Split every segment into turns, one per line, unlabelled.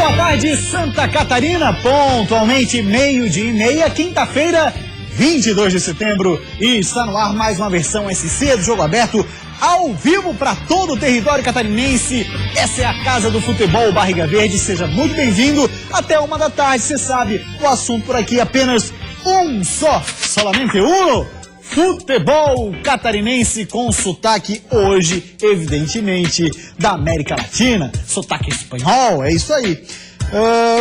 Boa tarde, Santa Catarina, pontualmente 12:30, quinta-feira, 22 de setembro, e está no ar mais uma versão SC do Jogo Aberto, ao vivo para todo o território catarinense. Essa é a Casa do Futebol Barriga Verde, seja muito bem-vindo. Até 1 da tarde, você sabe, o assunto por aqui é apenas um só, solamente uno. Futebol catarinense com sotaque hoje, evidentemente, da América Latina. Sotaque espanhol, é isso aí.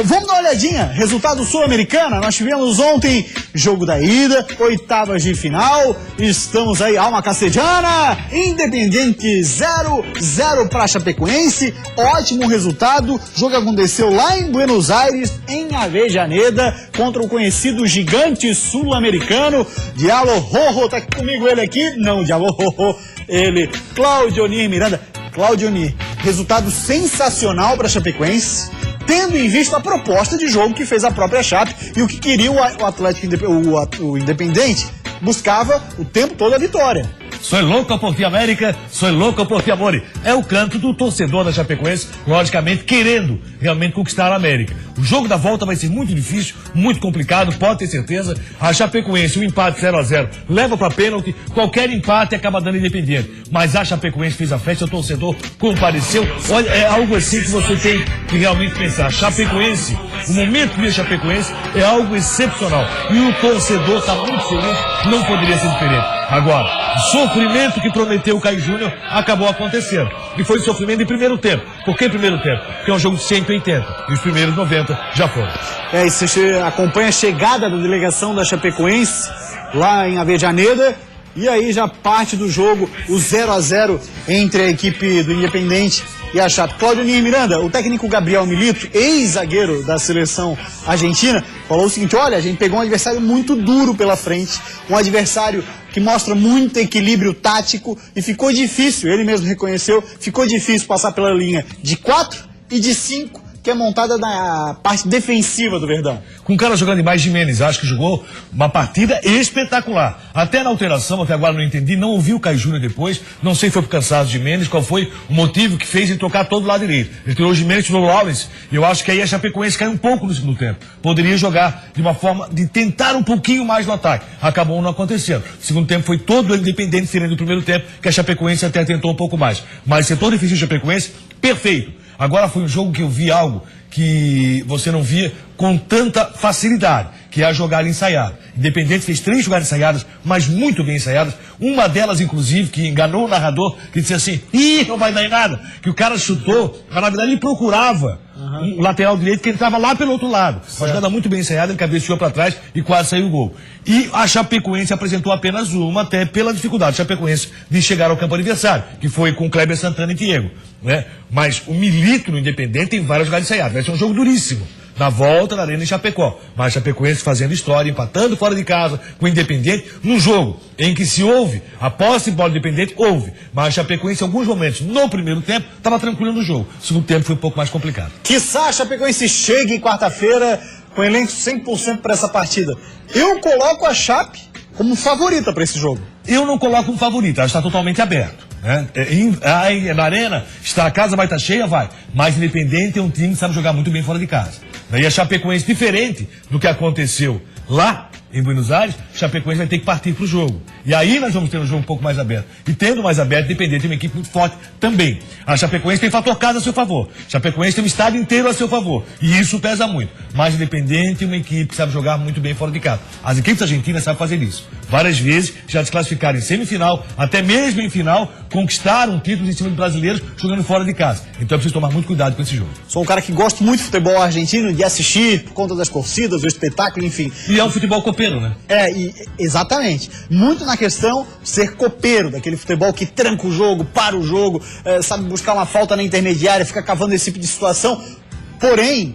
Vamos dar uma olhadinha, resultado sul-americana. Nós tivemos ontem jogo da ida, oitavas de final. Estamos aí, alma castelhana, Independiente 0-0 para Chapecoense. Ótimo resultado, o jogo aconteceu lá em Buenos Aires, em Avejaneda, contra o conhecido gigante sul-americano. Diallo Rojo, tá aqui comigo ele aqui? Não, Diallo Rojo, ele, Claudionir Miranda. Claudionir, resultado sensacional para Chapecoense, tendo em vista a proposta de jogo que fez a própria Chape e o que queria o Atlético, o Independente, buscava o tempo todo a vitória.
Sou louco por ti, América, sou louco por ti, amor. É o canto do torcedor da Chapecoense, logicamente, querendo realmente conquistar a América. O jogo da volta vai ser muito difícil, muito complicado, pode ter certeza. A Chapecoense, um empate 0-0, leva para pênalti, qualquer empate acaba dando Independente. Mas a Chapecoense fez a festa, o torcedor compareceu. Olha, é algo assim que você tem que realmente pensar. Chapecoense, o momento de Chapecoense é algo excepcional. E o torcedor está muito feliz, não poderia ser diferente. Agora, o sofrimento que prometeu o Caio Júnior acabou acontecendo. E foi sofrimento em primeiro tempo. Por que primeiro tempo? Porque é um jogo de 180. E os primeiros 90 já foram.
E você acompanha a chegada da delegação da Chapecoense lá em Avejaneda. E aí já parte do jogo o 0-0 entre a equipe do Independente e a Chape. Claudionir Miranda, o técnico Gabriel Milito, ex-zagueiro da seleção argentina, falou o seguinte: olha, a gente pegou um adversário muito duro pela frente, um adversário que mostra muito equilíbrio tático, e ficou difícil, ele mesmo reconheceu, ficou difícil passar pela linha de 4 e de 5, que é montada na parte defensiva do Verdão.
Com o cara jogando demais, Jimenez, acho que jogou uma partida espetacular. Até na alteração, até agora não entendi, não ouvi o Caio Júnior depois, não sei se foi por cansaço de Jimenez, qual foi o motivo que fez ele tocar todo o lado direito. Ele tirou o Jimenez, tirou o Lawrence, e eu acho que aí a Chapecoense caiu um pouco no segundo tempo. Poderia jogar de uma forma de tentar um pouquinho mais no ataque. Acabou não acontecendo. O segundo tempo foi todo Independente, diferente do primeiro tempo, que a Chapecoense até tentou um pouco mais. Mas o setor defensivo da Chapecoense, perfeito. Agora foi um jogo que eu vi algo que você não via com tanta facilidade, que é a jogada ensaiada. Independente fez 3 jogadas ensaiadas, mas muito bem ensaiadas. Uma delas, inclusive, que enganou o narrador, que disse assim: ih, não vai dar em nada. Que o cara chutou, mas na verdade ele procurava um lateral direito que ele estava lá pelo outro lado. Uma jogada muito bem ensaiada, ele cabeceou para trás e quase saiu o gol. E a Chapecoense apresentou apenas uma, até pela dificuldade. A Chapecoense de chegar ao campo adversário, que foi com Kleber Santana e Diego, né? Mas o Milito no Independente tem várias jogadas ensaiadas. Vai ser um jogo duríssimo. Na volta, na Arena em Chapecó. Mas a Chapecoense fazendo história, empatando fora de casa com o Independente, num jogo em que se houve a posse de bola do Independente, houve. Mas a Chapecoense, em alguns momentos, no primeiro tempo, estava tranquilo no jogo. O segundo tempo foi um pouco mais complicado.
Quiçá a Chapecoense chegue em quarta-feira com elenco 100% para essa partida. Eu coloco a Chape como favorita para esse jogo.
Eu não coloco como favorita, ela está totalmente aberta. Na Arena, está a casa, vai estar cheia, vai. Mas Independente é um time que sabe jogar muito bem fora de casa. E a Chapecoense, diferente do que aconteceu lá em Buenos Aires, Chapecoense vai ter que partir para o jogo. E aí nós vamos ter um jogo um pouco mais aberto. E tendo mais aberto, Independente tem uma equipe muito forte também. A Chapecoense tem fator casa a seu favor. Chapecoense tem um estádio inteiro a seu favor. E isso pesa muito. Mas Independente é uma equipe que sabe jogar muito bem fora de casa. As equipes argentinas sabem fazer isso. Várias vezes já desclassificaram em semifinal, até mesmo em final, conquistaram títulos em cima de brasileiros jogando fora de casa. Então é preciso tomar muito cuidado com esse jogo.
Sou um cara que gosta muito de futebol argentino, de assistir por conta das torcidas, do espetáculo, enfim.
E é um futebol copeiro, né?
Exatamente. Muito na questão de ser copeiro, daquele futebol que tranca o jogo, para o jogo, sabe buscar uma falta na intermediária, fica cavando esse tipo de situação. Porém,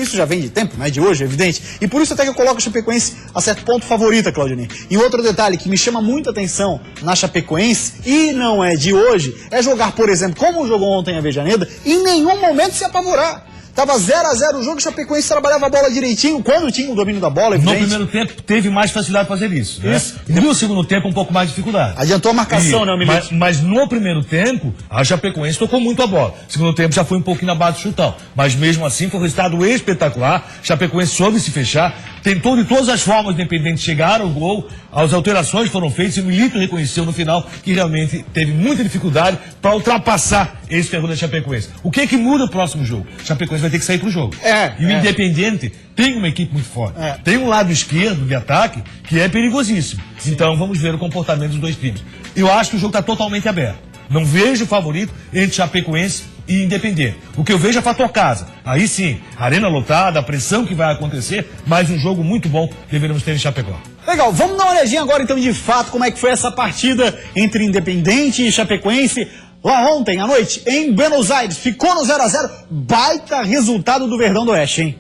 isso já vem de tempo, não é de hoje, é evidente. E por isso até que eu coloco a Chapecoense a certo ponto favorita, Claudionir. E outro detalhe que me chama muita atenção na Chapecoense, e não é de hoje, é jogar, por exemplo, como jogou ontem em Avejaneda, em nenhum momento se apavorar. Tava 0-0 o jogo, o Chapecoense trabalhava a bola direitinho, quando tinha o domínio da bola, evidente.
No primeiro tempo teve mais facilidade para fazer isso. Né? No segundo tempo, um pouco mais de dificuldade.
Adiantou a marcação, né, o Milito?
Mas no primeiro tempo, a Chapecoense tocou muito a bola. No segundo tempo já foi um pouquinho na base do chutão. Mas mesmo assim, foi um resultado espetacular. Chapecoense soube se fechar, tentou de todas as formas, Independente chegar ao gol, as alterações foram feitas e o Milito reconheceu no final que realmente teve muita dificuldade para ultrapassar esse terror da Chapecoense. O que é que muda o próximo jogo? Chapecoense vai ter que sair pro jogo. E o Independente tem uma equipe muito forte. Tem um lado esquerdo de ataque que é perigosíssimo. Sim. Então vamos ver o comportamento dos dois times. Eu acho que o jogo está totalmente aberto. Não vejo favorito entre Chapecoense e Independente. O que eu vejo é fator casa. Aí sim, arena lotada, a pressão que vai acontecer, mas um jogo muito bom deveremos ter em Chapecó.
Legal, vamos dar uma olhadinha agora então de fato como é que foi essa partida entre Independente e Chapecoense. Lá ontem à noite, em Buenos Aires, ficou no 0-0, baita resultado do Verdão do Oeste, hein?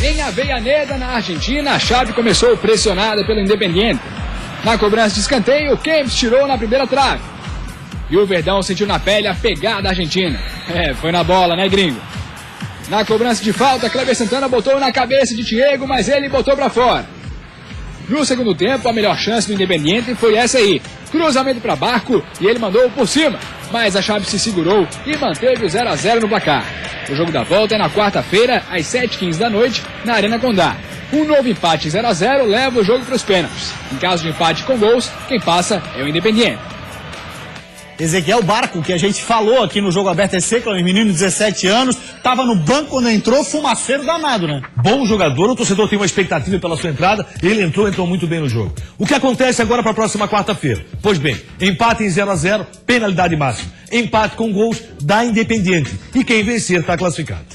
Em Avellaneda, na Argentina, a Chape começou pressionada pelo Independiente. Na cobrança de escanteio, o Kempis tirou na primeira trave. E o Verdão sentiu na pele a pegada argentina. Foi na bola, né, gringo? Na cobrança de falta, Kleber Santana botou na cabeça de Diego, mas ele botou pra fora. No segundo tempo, a melhor chance do Independiente foi essa aí. Cruzamento para Barco e ele mandou por cima. Mas a Chape se segurou e manteve o 0-0 no placar. O jogo da volta é na quarta-feira, às 7h15 da noite, na Arena Condá. Um novo empate 0-0 leva o jogo para os pênaltis. Em caso de empate com gols, quem passa é o Independiente.
Ezequiel Barco, que a gente falou aqui no Jogo Aberto SC, que é um menino de 17 anos, estava no banco quando entrou, fumaceiro danado, né?
Bom jogador, o torcedor tem uma expectativa pela sua entrada, ele entrou muito bem no jogo. O que acontece agora para a próxima quarta-feira? Pois bem, empate em 0-0, penalidade máxima. Empate com gols da Independiente. E quem vencer está classificado.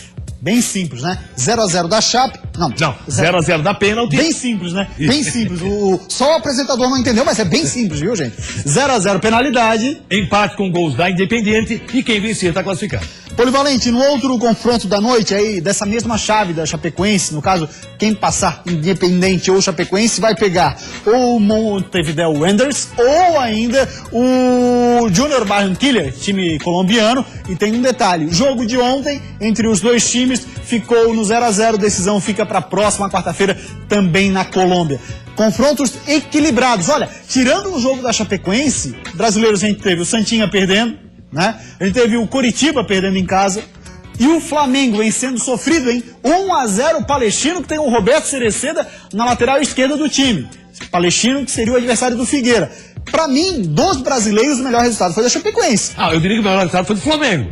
Bem simples, né? 0-0 da Chape. Não,
0-0 da pênalti.
Bem simples, né? Bem simples. Só o apresentador não entendeu, mas é bem simples, viu, gente? 0-0 penalidade.
Empate com gols da Independiente e quem vencer está classificado.
Polivalente, no outro confronto da noite aí, dessa mesma chave da Chapecoense, no caso, quem passar Independente ou Chapecoense vai pegar ou o Montevideo Wanderers ou ainda o Junior Barranquilla, time colombiano. E tem um detalhe, o jogo de ontem entre os dois times ficou no 0-0, decisão fica para a próxima quarta-feira também na Colômbia. Confrontos equilibrados. Olha, tirando o jogo da Chapecoense, brasileiros a gente teve o Santinha perdendo, né? A gente teve o Coritiba perdendo em casa e o Flamengo vem sendo sofrido, hein? 1-0 o Palestino, que tem o Roberto Cereceda na lateral esquerda do time. Palestino, que seria o adversário do Figueira. Pra mim, dos brasileiros, o melhor resultado foi da Chapecoense.
Eu diria que o melhor resultado foi do Flamengo.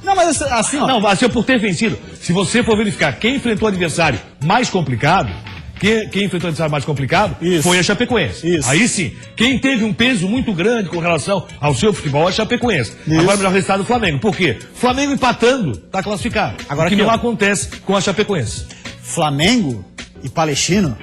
Não, mas assim, ó.
Não, assim, por ter vencido. Se você for verificar quem enfrentou o adversário mais complicado, quem enfrentou o adversário mais complicado foi a Chapecoense. Isso. Aí sim, quem teve um peso muito grande com relação ao seu futebol é a Chapecoense. Isso. Agora o melhor resultado do Flamengo. Por quê? Flamengo empatando, tá classificado. Agora, o que não acontece com a Chapecoense.
Flamengo e Palestino,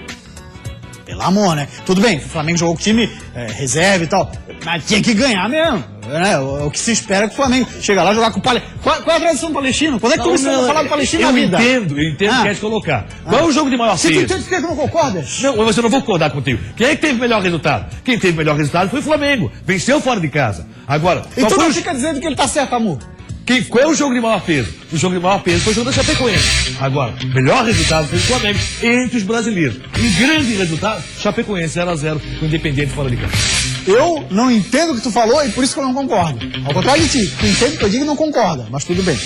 pelo amor, né? Tudo bem, o Flamengo jogou com o time reserva e tal, mas tinha que ganhar mesmo. Né? O que se espera é que o Flamengo chega lá jogar com o Palestino. Qual é a tradição do Palestino? Quando é que começou a falar do Palestino na vida?
Eu entendo o que quer colocar. Qual é o jogo de maior peso?
Se tu entende, por que não concordas?
Não, mas eu não vou concordar contigo. Quem é que teve o melhor resultado? Quem teve o melhor resultado foi o Flamengo. Venceu fora de casa. Agora,
então não fica dizendo que ele tá certo, amor.
Qual é o jogo de maior peso? O jogo de maior peso foi o jogo da Chapecoense. Agora, o melhor resultado foi o Flamengo entre os brasileiros. Um grande resultado, Chapecoense 0-0 com o Independente fora de casa.
Eu não entendo o que tu falou e por isso que eu não concordo. Ao contrário de ti, tu entende o que eu digo e não concorda, mas tudo bem.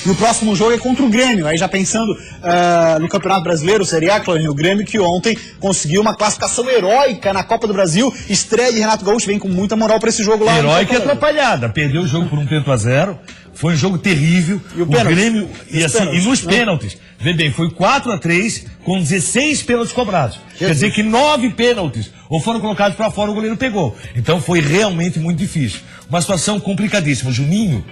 E o próximo jogo é contra o Grêmio. Aí já pensando no Campeonato Brasileiro, Série A, o Grêmio que ontem conseguiu uma classificação heróica na Copa do Brasil. Estreia de Renato Gaúcho, vem com muita moral pra esse jogo lá.
Heróica e atrapalhada. Perdeu o jogo por 1-0. Foi um jogo terrível.
E o
Grêmio, e nos pênaltis, vê bem, foi 4-3 com 16 pênaltis cobrados. Quer dizer que 9 pênaltis ou foram colocados para fora, o goleiro pegou. Então foi realmente muito difícil. Uma situação complicadíssima. O Juninho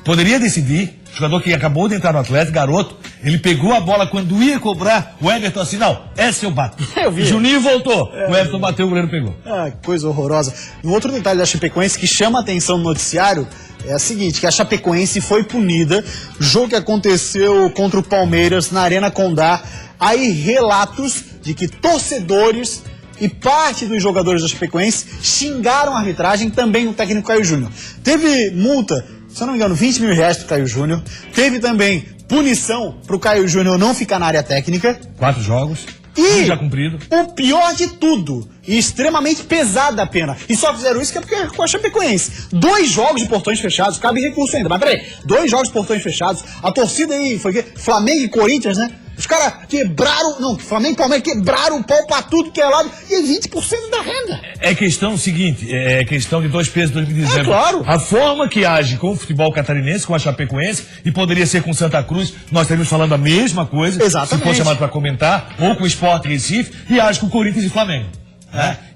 poderia decidir, jogador que acabou de entrar no Atlético, garoto, ele pegou a bola quando ia cobrar, o Everton assim, não, essa eu bato. O Juninho voltou, o Everton bateu, o goleiro pegou.
Que coisa horrorosa. Um outro detalhe da Chapecoense que chama a atenção no noticiário é o seguinte, que a Chapecoense foi punida, jogo que aconteceu contra o Palmeiras na Arena Condá. Aí relatos de que torcedores e parte dos jogadores da Chapecoense xingaram a arbitragem, também o técnico Caio Júnior. Teve multa, se eu não me engano, R$20 mil pro Caio Júnior. Teve também punição pro Caio Júnior não ficar na área técnica.
4 jogos.
E
já cumprido.
O pior de tudo, e extremamente pesada a pena. E só fizeram isso porque é com a Chapecoense. 2 jogos de portões fechados, cabe recurso ainda. Mas peraí, 2 jogos de portões fechados. A torcida aí foi Flamengo e Corinthians, né? Os caras quebraram, não, Flamengo e Palmeiras quebraram o pau pra tudo que é lado e 20% da renda.
É questão seguinte, é questão de 2 pesos, 2 medidas.
É claro.
A forma que age com o futebol catarinense, com a Chapecoense, e poderia ser com Santa Cruz, nós estaríamos falando a mesma coisa.
Exatamente.
Se for chamado para comentar, ou com o Sport Recife, e age com o Corinthians e Flamengo.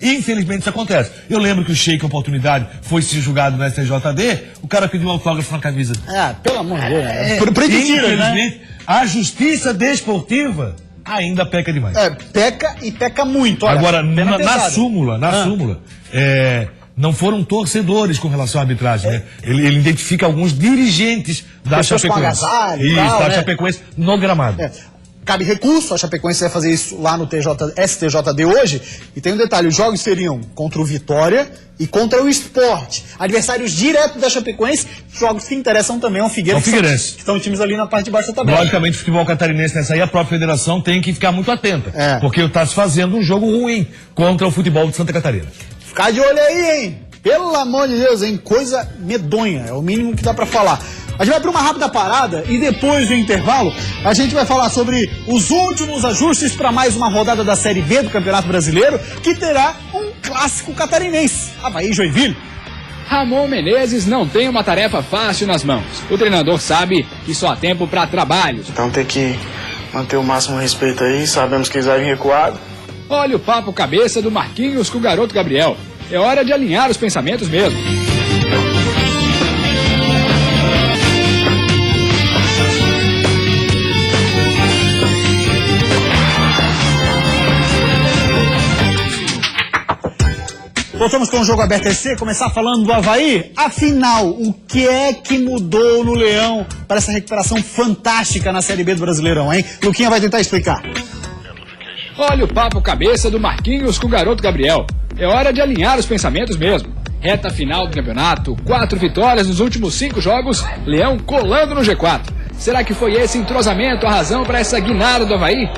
Infelizmente isso acontece. Eu lembro que o Sheik Oportunidade foi se julgado no STJD, o cara pediu um autógrafo na camisa.
Pelo amor de Deus.
Infelizmente, a justiça desportiva ainda peca demais.
Peca e peca muito. Olha,
agora, na súmula, não foram torcedores com relação à arbitragem, né? Ele identifica alguns dirigentes da Chapecoense. Da Chapecoense no gramado.
Cabe recurso, a Chapecoense vai fazer isso lá no STJD hoje. E tem um detalhe, os jogos seriam contra o Vitória e contra o Sport. Adversários diretos da Chapecoense, jogos que interessam também ao Figueirense. Que estão times ali na parte de baixo da tabela.
Logicamente, o futebol catarinense nessa aí, a própria federação tem que ficar muito atenta. Porque está se fazendo um jogo ruim contra o futebol de Santa Catarina.
Ficar de olho aí, hein? Pelo amor de Deus, hein? Coisa medonha, é o mínimo que dá pra falar. A gente vai para uma rápida parada e depois do intervalo a gente vai falar sobre os últimos ajustes para mais uma rodada da Série B do Campeonato Brasileiro, que terá um clássico catarinense, Avaí e Joinville.
Ramon Menezes não tem uma tarefa fácil nas mãos. O treinador sabe que só há tempo para trabalhos.
Então tem que manter o máximo respeito aí, sabemos que eles vão vir recuado.
Olha o papo cabeça do Marquinhos com o garoto Gabriel. É hora de alinhar os pensamentos mesmo.
Voltamos com o Jogo Aberto SC, começar falando do Avaí. Afinal, o que é que mudou no Leão para essa recuperação fantástica na Série B do Brasileirão, hein? Luquinha vai tentar explicar.
Olha o papo cabeça do Marquinhos com o garoto Gabriel. É hora de alinhar os pensamentos mesmo. Reta final do campeonato, 4 vitórias nos últimos 5 jogos, Leão colando no G4. Será que foi esse entrosamento a razão para essa guinada do Avaí?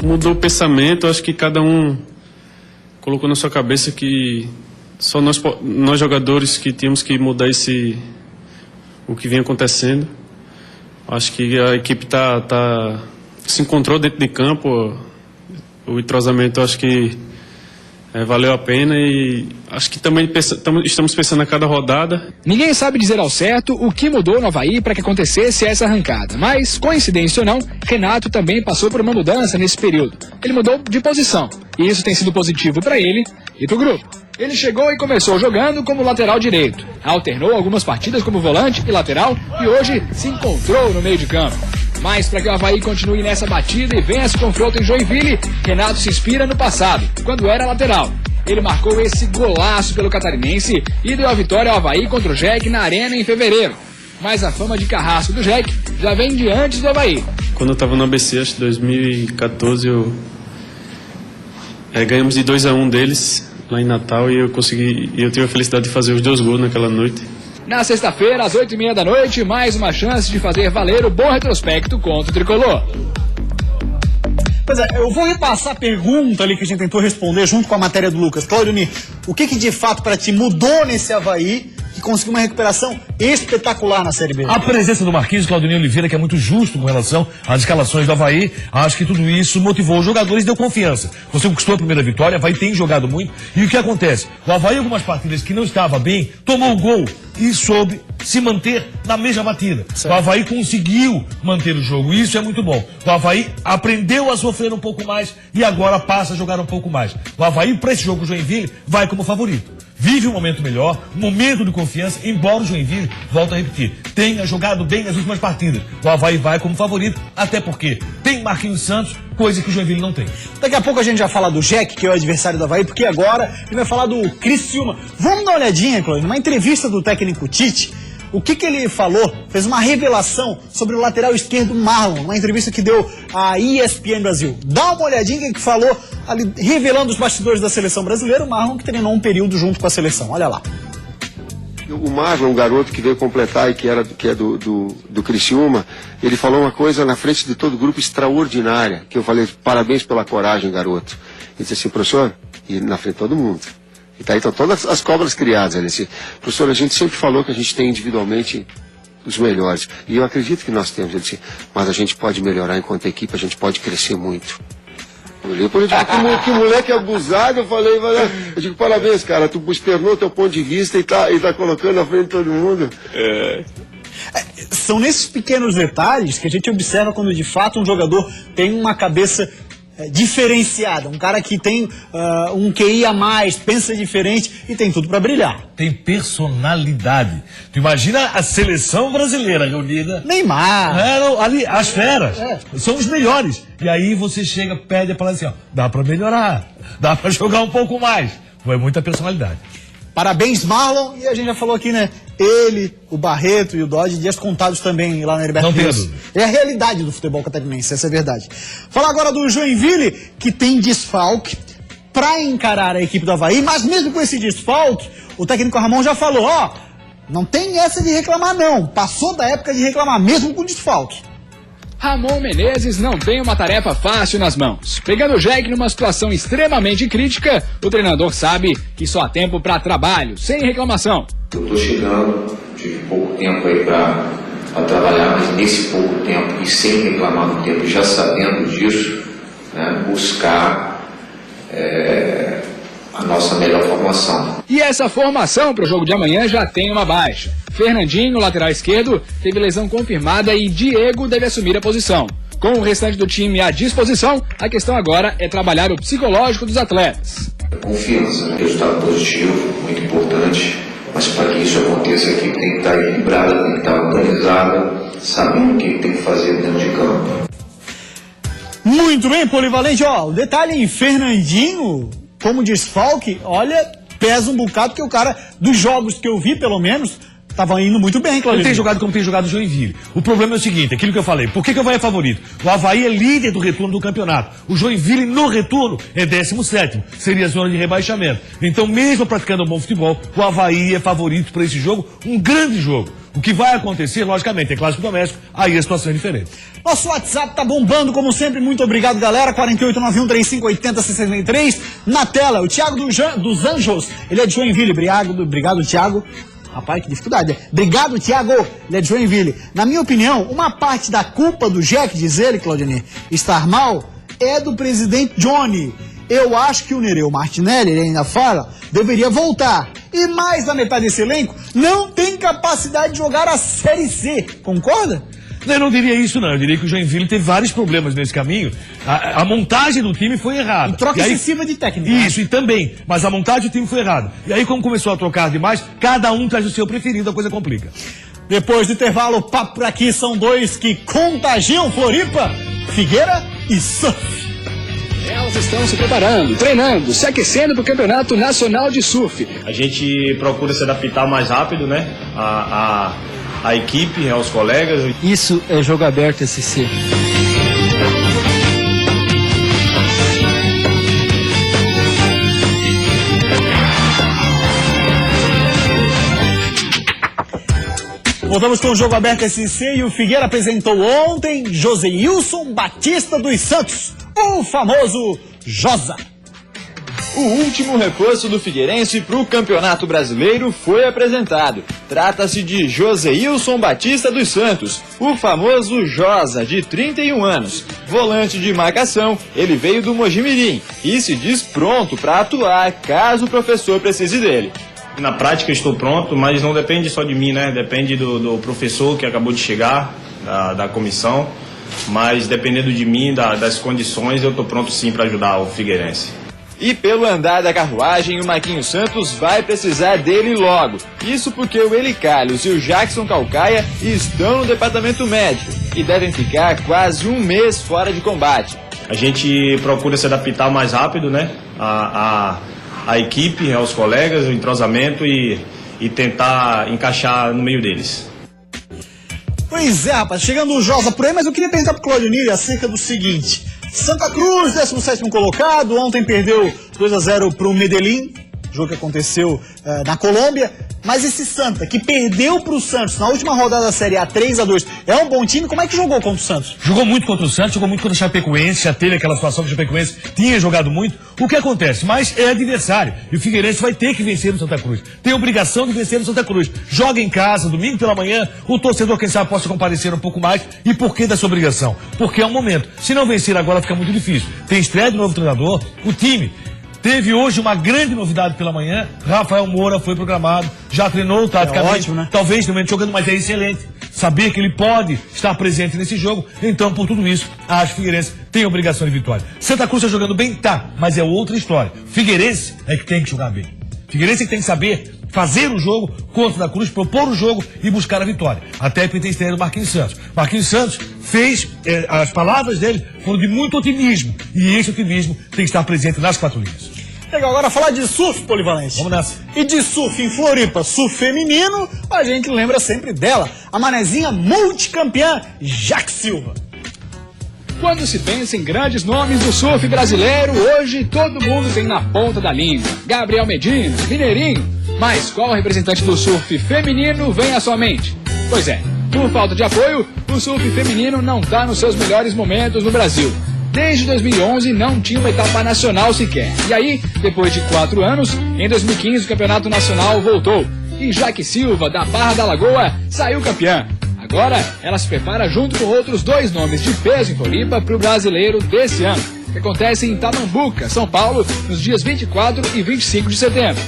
Mudou o pensamento, acho que cada um colocou na sua cabeça que só nós jogadores que tínhamos que mudar o que vinha acontecendo. Acho que a equipe se encontrou dentro de campo, o entrosamento acho que valeu a pena e acho que também estamos pensando a cada rodada.
Ninguém sabe dizer ao certo o que mudou no Avaí para que acontecesse essa arrancada, mas, coincidência ou não, Renato também passou por uma mudança nesse período. Ele mudou de posição e isso tem sido positivo para ele e para o grupo. Ele chegou e começou jogando como lateral direito, alternou algumas partidas como volante e lateral e hoje se encontrou no meio de campo. Mas para que o Avaí continue nessa batida e venha esse confronto em Joinville, Renato se inspira no passado, quando era lateral. Ele marcou esse golaço pelo Catarinense e deu a vitória ao Avaí contra o Jack na Arena em fevereiro. Mas a fama de carrasco do Jack já vem de antes do Avaí.
Quando eu estava no ABC, acho que 2014, ganhamos de 2-1 deles lá em Natal e eu tive a felicidade de fazer os 2 gols naquela noite.
Na sexta-feira, às 8h30 da noite, mais uma chance de fazer valer o bom retrospecto contra o Tricolor.
Pois é, eu vou repassar a pergunta ali que a gente tentou responder junto com a matéria do Lucas. Cláudio Ni, o que de fato para ti mudou nesse Avaí que conseguiu uma recuperação espetacular na Série B?
A presença do Marquinhos Claudinei Oliveira, que é muito justo com relação às escalações do Avaí, acho que tudo isso motivou os jogadores e deu confiança. Você conquistou a primeira vitória, o Avaí tem jogado muito, e o que acontece? O Avaí, algumas partidas que não estava bem, tomou o gol e soube se manter na mesma batida. Certo. O Avaí conseguiu manter o jogo, isso é muito bom. O Avaí aprendeu a sofrer um pouco mais e agora passa a jogar um pouco mais. O Avaí, para esse jogo, o Joinville, vai como favorito. Vive um momento melhor, um momento de confiança, embora o Joinville, volto a repetir, tenha jogado bem nas últimas partidas. O Avaí vai como favorito, até porque tem Marquinhos Santos, coisa que o Joinville não tem.
Daqui a pouco a gente já fala do Jack, que é o adversário do Avaí, porque agora ele vai falar do Criciúma. Vamos dar uma olhadinha, Cláudio, numa entrevista do técnico Tite. O que ele falou? Fez uma revelação sobre o lateral esquerdo Marlon, uma entrevista que deu à ESPN Brasil. Dá uma olhadinha que falou, ali, revelando os bastidores da seleção brasileira, o Marlon que treinou um período junto com a seleção. Olha lá.
O Marlon, um garoto que veio completar e que é do Criciúma, ele falou uma coisa na frente de todo o grupo extraordinária, que eu falei, parabéns pela coragem, garoto. Ele disse assim, professor, e na frente de todo mundo. E tá aí, estão todas as cobras criadas. Ele disse, professor, a gente sempre falou que a gente tem individualmente os melhores. E eu acredito que nós temos. Ele disse, mas a gente pode melhorar enquanto equipe, a gente pode crescer muito. Eu olhei por ele, que moleque abusado, eu digo, parabéns, cara, tu externou teu ponto de vista e tá colocando na frente de todo mundo.
São nesses pequenos detalhes que a gente observa quando de fato um jogador tem uma cabeça diferenciada, um cara que tem um QI a mais, pensa diferente e tem tudo para brilhar.
Tem personalidade. Tu imagina a seleção brasileira reunida.
Neymar.
Ali, as feras. São os melhores. E aí você chega, pede a palavra assim, ó, dá para melhorar, dá para jogar um pouco mais. Foi muita personalidade.
Parabéns, Marlon. E a gente já falou aqui, né? Ele, o Barreto e o Dodge, dias contados também lá na Heriberto Rios. É a realidade do futebol catarinense, essa é a verdade. Falar agora do Joinville, que tem desfalque para encarar a equipe do Avaí, mas mesmo com esse desfalque, o técnico Ramon já falou, não tem essa de reclamar não, passou da época de reclamar, mesmo com desfalque.
Ramon Menezes não tem uma tarefa fácil nas mãos. Pegando o Jack numa situação extremamente crítica, o treinador sabe que só há tempo para trabalho, sem reclamação.
Eu estou chegando, tive pouco tempo aí para trabalhar, mas nesse pouco tempo e sem reclamar do tempo, já sabendo disso, né, buscar a nossa melhor formação.
E essa formação para o jogo de amanhã já tem uma baixa. Fernandinho, lateral esquerdo, teve lesão confirmada e Diego deve assumir a posição. Com o restante do time à disposição, a questão agora é trabalhar o psicológico dos atletas.
Confiança, resultado positivo, muito importante, mas para que isso aconteça, a equipe tem que estar equilibrada, tem que estar organizada, sabendo o que tem que fazer dentro de campo.
Muito bem, Polivalente. O detalhe em Fernandinho, como desfalque, olha, pesa um bocado, porque o cara, dos jogos que eu vi, pelo menos, estava indo muito bem, Claudinho.
Ele tem jogado como tem jogado o Joinville. O problema é o seguinte, aquilo que eu falei, por que o Avaí é favorito? O Avaí é líder do retorno do campeonato. O Joinville no retorno é 17º, seria zona de rebaixamento. Então, mesmo praticando um bom futebol, o Avaí é favorito para esse jogo, um grande jogo. O que vai acontecer, logicamente, é clássico doméstico, aí a situação é diferente.
Nosso WhatsApp tá bombando, como sempre, muito obrigado, galera, 4891-3580-63. Na tela, o Thiago dos Anjos, ele é de Joinville, obrigado, Thiago. Rapaz, que dificuldade. Obrigado, Thiago. Ele é de Joinville. Na minha opinião, uma parte da culpa do Jack, diz ele, Claudinei, estar mal, é do presidente Johnny. Eu acho que o Nereu Martinelli, ele ainda fala, deveria voltar. E mais da metade desse elenco não tem capacidade de jogar a Série C. Concorda?
Eu não diria isso, não. Eu diria que o Joinville teve vários problemas nesse caminho. A montagem do time foi errada.
Troca excessiva de técnico.
Isso, e também. Mas a montagem do time foi errada. E aí, como começou a trocar demais, cada um traz o seu preferido, a coisa complica.
Depois do intervalo, papo por aqui, são dois que contagiam Floripa, Figueira e Surf.
Elas estão se preparando, treinando, se aquecendo para o Campeonato Nacional de Surf.
A gente procura se adaptar mais rápido, né? A equipe, aos colegas.
Isso é Jogo Aberto SC.
Voltamos com o Jogo Aberto SC e o Figueira apresentou ontem Joseilson Batista dos Santos, o famoso Josa.
O último reforço do Figueirense para o Campeonato Brasileiro foi apresentado. Trata-se de Joseilson Batista dos Santos, o famoso Josa, de 31 anos. Volante de marcação, ele veio do Mojimirim e se diz pronto para atuar caso o professor precise dele.
Na prática estou pronto, mas não depende só de mim, né? Depende do professor que acabou de chegar, da comissão. Mas dependendo de mim, das condições, eu estou pronto sim para ajudar o Figueirense.
E pelo andar da carruagem, o Marquinhos Santos vai precisar dele logo. Isso porque o Eli Carlos e o Jackson Calcaia estão no departamento médico e devem ficar quase um mês fora de combate.
A gente procura se adaptar mais rápido, né? A equipe, aos colegas, o entrosamento e tentar encaixar no meio deles.
Pois é, rapaz, chegando o Josa por aí, mas eu queria perguntar pro Claudinei acerca do seguinte. Santa Cruz, 17º colocado, ontem perdeu 2-0 pro Medellín. jogo que aconteceu na Colômbia. Mas esse Santa, que perdeu para o Santos na última rodada da Série A 3-2, é um bom time? Como é que jogou contra o Santos?
Jogou muito contra o Santos, jogou muito contra o Chapecoense, já teve aquela situação que o Chapecoense tinha jogado muito. O que acontece? Mas é adversário. E o Figueirense vai ter que vencer no Santa Cruz. Tem obrigação de vencer no Santa Cruz. Joga em casa, domingo pela manhã, o torcedor, quem sabe, possa comparecer um pouco mais. E por que dessa obrigação? Porque é um momento. Se não vencer agora, fica muito difícil. Tem estreia do novo treinador, o time teve hoje uma grande novidade pela manhã. Rafael Moura foi programado, já treinou taticamente.
Ótimo, né?
Talvez no momento jogando, mas é excelente. Saber que ele pode estar presente nesse jogo. Então, por tudo isso, a Figueirense tem obrigação de vitória. Santa Cruz está jogando bem? Tá, mas é outra história. Figueirense é que tem que jogar bem. Figueirense é que tem que saber fazer o jogo contra o Santa Cruz, propor o jogo e buscar a vitória. Até porque tem estreia do Marquinhos Santos. Marquinhos Santos fez, as palavras dele foram de muito otimismo. E esse otimismo tem que estar presente nas 4 linhas.
Legal, agora falar de surf, Polivalente.
Vamos nessa.
E de surf em Floripa, surf feminino, a gente lembra sempre dela, a manezinha multicampeã, Jaque Silva.
Quando se pensa em grandes nomes do surf brasileiro, hoje todo mundo tem na ponta da língua. Gabriel Medina, Mineirinho. Mas qual representante do surf feminino vem à sua mente? Pois é, por falta de apoio, o surf feminino não está nos seus melhores momentos no Brasil. Desde 2011 não tinha uma etapa nacional sequer. E aí, depois de 4 anos, em 2015 o campeonato nacional voltou. E Jaque Silva, da Barra da Lagoa, saiu campeã. Agora, ela se prepara junto com outros 2 nomes de peso em Floripa para o brasileiro desse ano, que acontece em Tamambuca, São Paulo, nos dias 24 e 25 de setembro.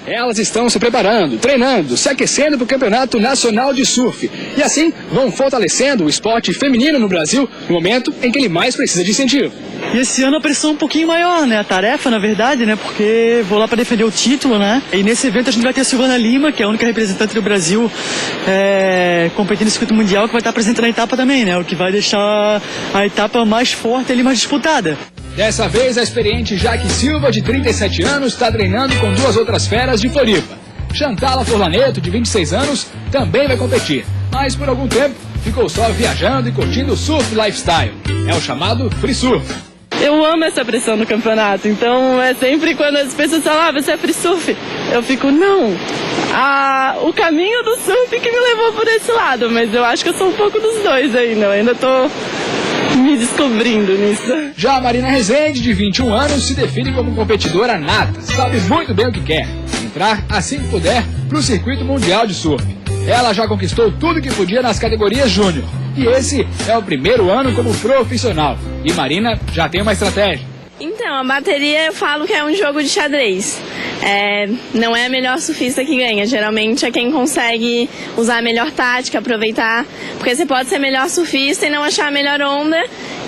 Elas estão se preparando, treinando, se aquecendo para o Campeonato Nacional de Surf. E assim vão fortalecendo o esporte feminino no Brasil no momento em que ele mais precisa de incentivo.
E esse ano a pressão é um pouquinho maior, né? A tarefa, na verdade, né? Porque vou lá para defender o título, né? E nesse evento a gente vai ter a Silvana Lima, que é a única representante do Brasil competindo no circuito mundial, que vai estar apresentando a etapa também, né? O que vai deixar a etapa mais forte e mais disputada.
Dessa vez, a experiente Jaque Silva, de 37 anos, está treinando com 2 outras feras de Floripa. Chantala Forlaneto, de 26 anos, também vai competir, mas por algum tempo ficou só viajando e curtindo o surf lifestyle. É o chamado free surf.
Eu amo essa pressão no campeonato, então é sempre quando as pessoas falam, você é free surf, eu fico, não. O caminho do surf que me levou por esse lado, mas eu acho que eu sou um pouco dos dois ainda, eu ainda tô me descobrindo nisso.
Já a Marina Rezende, de 21 anos, se define como competidora nata, sabe muito bem o que quer, entrar assim que puder para o circuito mundial de surf. Ela já conquistou tudo que podia nas categorias júnior, e esse é o primeiro ano como profissional. E Marina já tem uma estratégia.
Então, a bateria eu falo que é um jogo de xadrez. Não é a melhor surfista que ganha, geralmente é quem consegue usar a melhor tática, aproveitar, porque você pode ser melhor surfista e não achar a melhor onda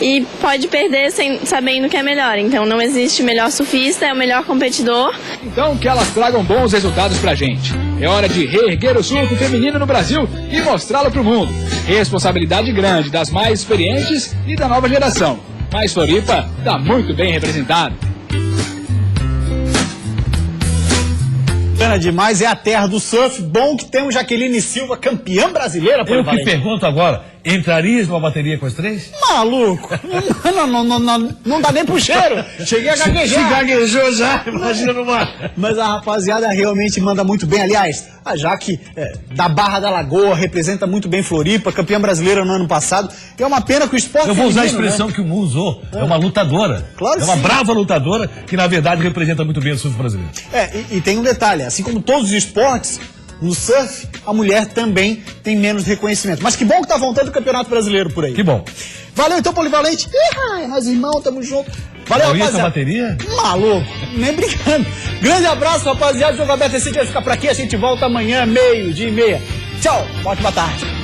e pode perder sabendo que é melhor, então não existe melhor surfista, é o melhor competidor.
Então que elas tragam bons resultados pra gente. É hora de reerguer o surf feminino no Brasil e mostrá-lo pro mundo. Responsabilidade grande das mais experientes e da nova geração. Mas Floripa tá muito bem representado.
Bacana demais, é a terra do surf. Bom que temos Jaqueline Silva, campeã brasileira.
Eu que pergunto agora, entrarias numa bateria com as 3?
Maluco, não dá nem pro cheiro. Cheguei a gaguejar.
Se gaguejou já, imagina no mar.
Mas a rapaziada realmente manda muito bem. Aliás, a Jaque da Barra da Lagoa representa muito bem Floripa, campeã brasileira no ano passado. E é uma pena que o esporte...
Eu vou usar a
feminino,
expressão, né, que o Mu usou. É uma lutadora.
Claro,
é uma
sim.
brava lutadora que, na verdade, representa muito bem o surf brasileiro.
E tem um detalhe, assim como todos os esportes, no surf, a mulher também tem menos reconhecimento. Mas que bom que tá voltando o Campeonato Brasileiro por aí.
Que bom.
Valeu então, Polivalente. Nós irmãos, tamo junto. Valeu,
Não ia essa
rapaziada.
bateria?
Maluco, nem brincando. Grande abraço, rapaziada. O Jogo Aberto esse dia vai ficar por aqui. A gente volta amanhã, 12:30. Tchau, ótima tarde.